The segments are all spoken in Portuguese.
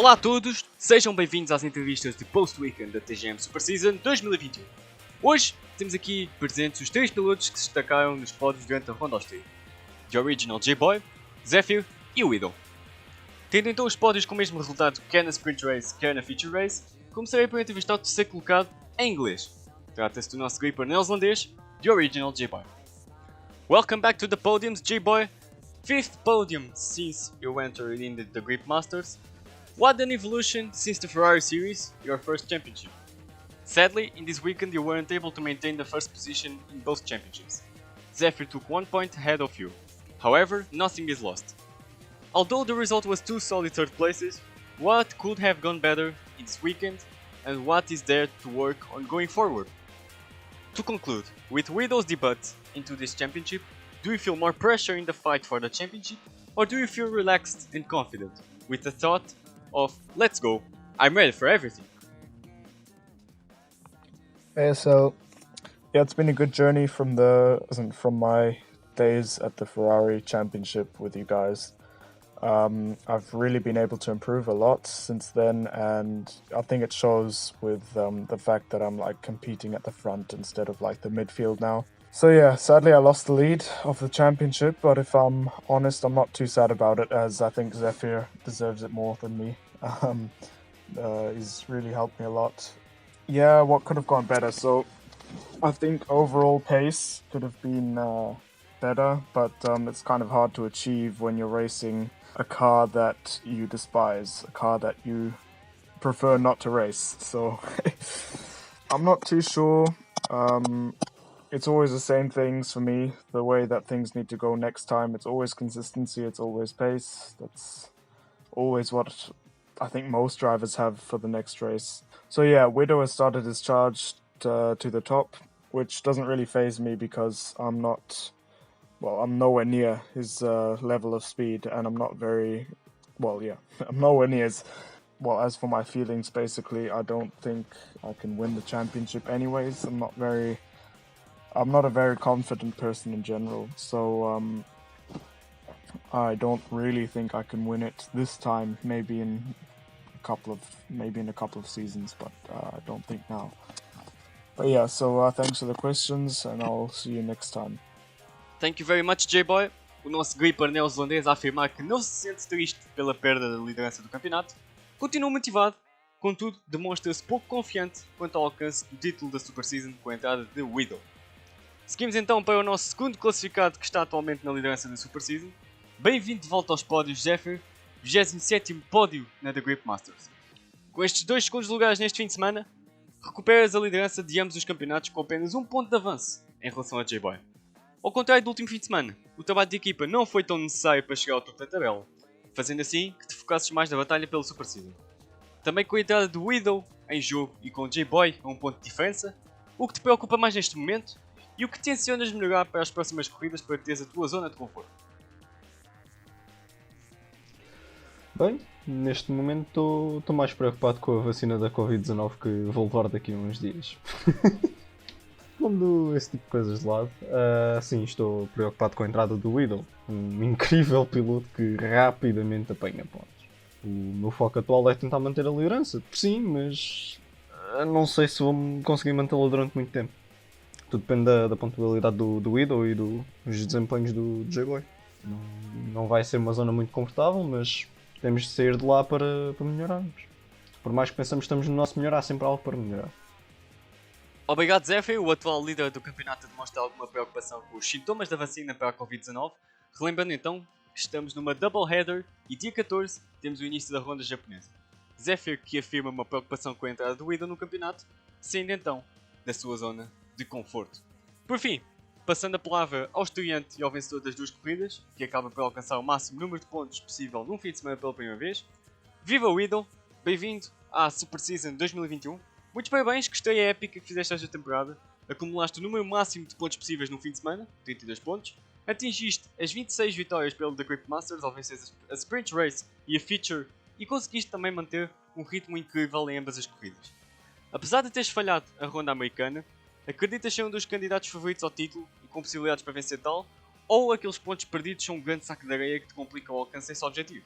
Olá a todos, sejam bem-vindos às entrevistas de Post-Weekend da TGM Super Season 2021. Hoje temos aqui presentes os 3 pilotos que se destacaram nos pódios durante a Ronda Austríaca: The Original J-Boy, Zephyr e o Idol. Tendo então os pódios com o mesmo resultado quer na Sprint Race quer na Feature Race, começarei por entrevistar o terceiro colocado em inglês. Trata-se do nosso gripper neozelandês, The Original J-Boy. Welcome back to the podiums, J-Boy. 5th podium since you entered in the Grip Masters. What an evolution since the Ferrari series, your first championship. Sadly, in this weekend you weren't able to maintain the first position in both championships. Zephyr took 1 point ahead of you. However, nothing is lost. Although the result was 2 solid third places, what could have gone better in this weekend and what is there to work on going forward? To conclude, with Widow's debut into this championship, do you feel more pressure in the fight for the championship, or do you feel relaxed and confident with the thought of let's go, I'm ready for everything? It's been a good journey from my days at the Ferrari Championship with you guys. I've really been able to improve a lot since then, and I think it shows with the fact that I'm competing at the front instead of the midfield now. So yeah, sadly I lost the lead of the championship, but if I'm honest, I'm not too sad about it, as I think Zephyr deserves it more than me. He's really helped me a lot. Yeah, what could have gone better? So I think overall pace could have been better, but it's kind of hard to achieve when you're racing a car that you despise, a car that you prefer not to race. So I'm not too sure. It's always the same things for me, the way that things need to go next time. It's always consistency, it's always pace. That's always what I think most drivers have for the next race. So yeah, Widow has started his charge to the top, which doesn't really faze me because I'm nowhere near his level of speed, and I'm not very, I'm nowhere near as for my feelings, basically, I don't think I can win the championship anyways. I'm not a very confident person in general, so I don't really think I can win it this time, maybe in a couple of seasons, but I don't think now. But yeah, so thanks for the questions, and I'll see you next time. Thank you very much, J-Boy. O nosso gripper neozelandês a afirmar que não se sente triste pela perda da liderança do campeonato, continua motivado, contudo demonstra-se pouco confiante quanto ao alcance do título da Super Season com a entrada de Widow. Seguimos então para o nosso segundo classificado que está atualmente na liderança da Super Season. Bem-vindo de volta aos pódios, Zephyr, 27º pódio na The Grip Masters. Com estes 2 segundos lugares neste fim de semana, recuperas a liderança de ambos os campeonatos com apenas 1 ponto de avanço em relação a J-Boy. Ao contrário do último fim de semana, o trabalho de equipa não foi tão necessário para chegar ao topo da tabela, fazendo assim que te focasses mais na batalha pela Super Season. Também com a entrada de Widow em jogo e com J-Boy a 1 ponto de diferença, o que te preocupa mais neste momento e o que tencionas melhorar para as próximas corridas para teres a tua zona de conforto? Bem, neste momento estou mais preocupado com a vacina da Covid-19 que vou levar daqui a uns dias. Pondo esse tipo de coisas de lado, sim, estou preocupado com a entrada do Idol, um incrível piloto que rapidamente apanha pontos. O meu foco atual é tentar manter a liderança, sim, mas não sei se vou conseguir mantê-la durante muito tempo. Tudo depende da pontualidade do Idol e dos desempenhos do J-Boy. Não vai ser uma zona muito confortável, mas temos de sair de lá para melhorarmos. Por mais que pensamos que estamos no nosso melhor, há sempre algo para melhorar. Obrigado, Zephyr. O atual líder do campeonato demonstra alguma preocupação com os sintomas da vacina para a Covid-19. Relembrando então que estamos numa doubleheader e dia 14 temos o início da ronda japonesa. Zephyr que afirma uma preocupação com a entrada do Widow no campeonato, saindo então da sua zona de conforto. Por fim, passando a palavra ao estreante e ao vencedor das 2 corridas, que acaba por alcançar o máximo número de pontos possível num fim de semana pela primeira vez. Viva Widow! Bem-vindo à Super Season 2021. Muitos parabéns, que estreia épica que fizeste esta temporada. Acumulaste o número máximo de pontos possíveis no fim de semana, 32 pontos. Atingiste as 26 vitórias pelo The Grip Masters ao vencer a Sprint Race e a Feature, e conseguiste também manter um ritmo incrível em ambas as corridas. Apesar de teres falhado a ronda americana, acreditas ser um dos candidatos favoritos ao título e com possibilidades para vencer tal, ou aqueles pontos perdidos são um grande saco de areia que te complica o alcance desse objetivo?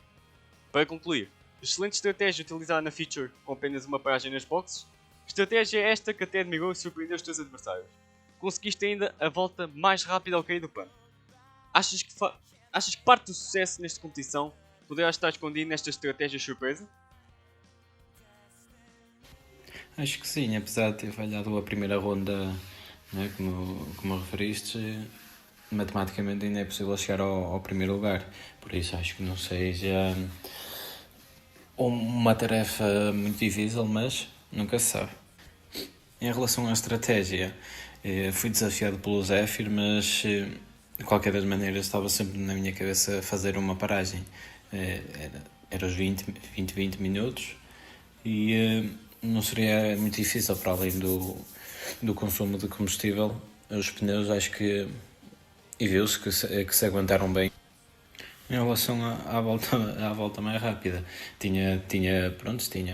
Para concluir, excelente estratégia utilizada na feature com apenas uma paragem nas boxes. Estratégia esta que até admirou e surpreendeu os teus adversários. Conseguiste ainda a volta mais rápida ao cair do pano. Achas que parte do sucesso nesta competição poderá estar escondido nesta estratégia surpresa? Acho que sim, apesar de ter falhado a primeira ronda, né, como referiste, matematicamente ainda é possível chegar ao primeiro lugar. Por isso acho que não seja uma tarefa muito difícil, mas nunca se sabe. Em relação à estratégia, fui desafiado pelo Zephyr, mas de qualquer das maneiras estava sempre na minha cabeça fazer uma paragem. Era os 20 minutos e não seria muito difícil, para além do consumo de combustível. Os pneus acho que, e viu-se que se aguentaram bem. Em relação à volta mais rápida, tinha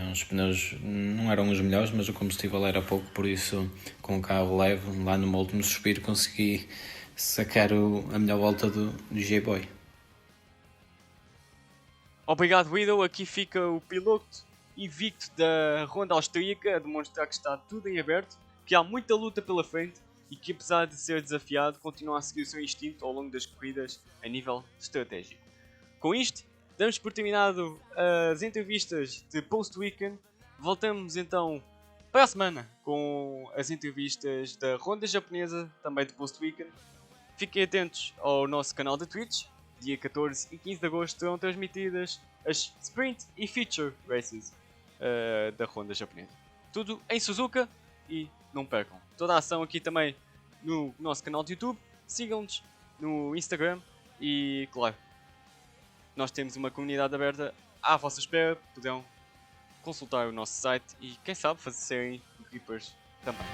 uns pneus, não eram os melhores, mas o combustível era pouco, por isso com o carro leve, lá no último suspiro, consegui sacar a melhor volta do J-Boy. Obrigado, Widow. Aqui fica o piloto invicto da ronda austríaca a demonstrar que está tudo em aberto, que há muita luta pela frente e que, apesar de ser desafiado, continua a seguir o seu instinto ao longo das corridas a nível estratégico. Com isto, damos por terminado as entrevistas de post-weekend. Voltamos então para a semana com as entrevistas da ronda japonesa, também de post-weekend. Fiquem atentos ao nosso canal de Twitch. Dia 14 e 15 de agosto serão transmitidas as Sprint e Feature Races da ronda japonesa. Tudo em Suzuka e não percam toda a ação aqui também no nosso canal de YouTube. Sigam-nos no Instagram e, claro, nós temos uma comunidade aberta à vossa espera. Poderão consultar o nosso site e, quem sabe, serem Reapers também.